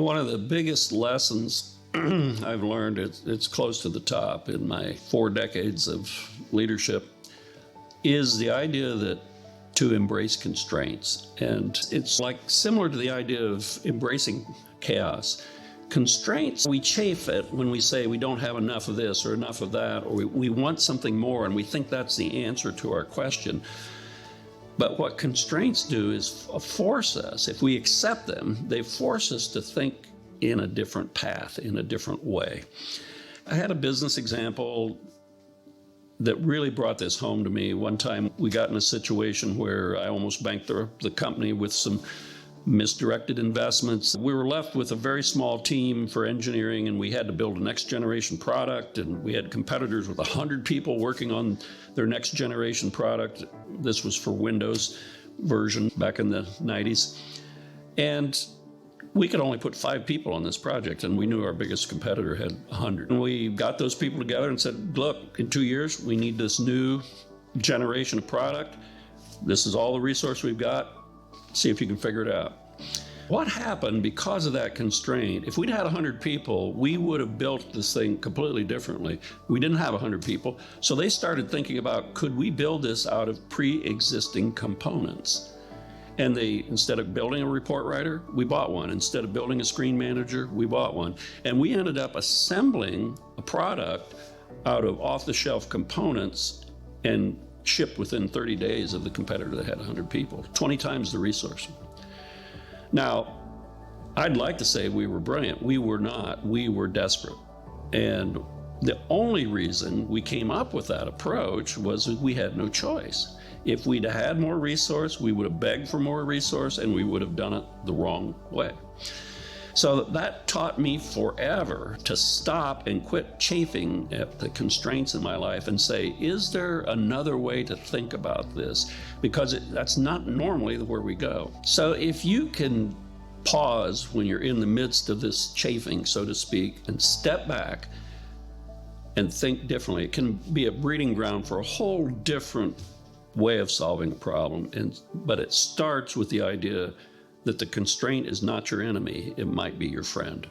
One of the biggest lessons I've learned, it's close to the top in my 4 decades of leadership, is the idea that to embrace constraints. And it's like similar to the idea of embracing chaos. Constraints, we chafe at when we say we don't have enough of this or enough of that, or we want something more and we think that's the answer to our question. But what constraints do is force us, if we accept them, they force us to think in a different path, in a different way. I had a business example that really brought this home to me. One time we got in a situation where I almost bankrupt the company with some misdirected investments. We were left with a very small team for engineering, and we had to build a next generation product, and we had competitors with 100 people working on their next generation product. This was for Windows version back in the 90s. And we could only put 5 people on this project, and we knew our biggest competitor had 100. And we got those people together and said, look, in 2 years, we need this new generation of product. This is all the resource we've got. See if you can figure it out. What happened because of that constraint? If we'd had 100 people, we would have built this thing completely differently. We didn't have 100 people, so they started thinking about, could we build this out of pre-existing components? And instead of building a report writer, we bought one. Instead of building a screen manager, we bought one. And we ended up assembling a product out of off-the-shelf components and shipped within 30 days of the competitor that had 100 people, 20 times the resource. Now, I'd like to say we were brilliant. We were not. We were desperate. And the only reason we came up with that approach was that we had no choice. If we'd had more resource, we would have begged for more resource, and we would have done it the wrong way. So that taught me forever to stop and quit chafing at the constraints in my life and say, is there another way to think about this? Because that's not normally where we go. So if you can pause when you're in the midst of this chafing, so to speak, and step back and think differently, it can be a breeding ground for a whole different way of solving a problem. But it starts with the idea that the constraint is not your enemy, it might be your friend.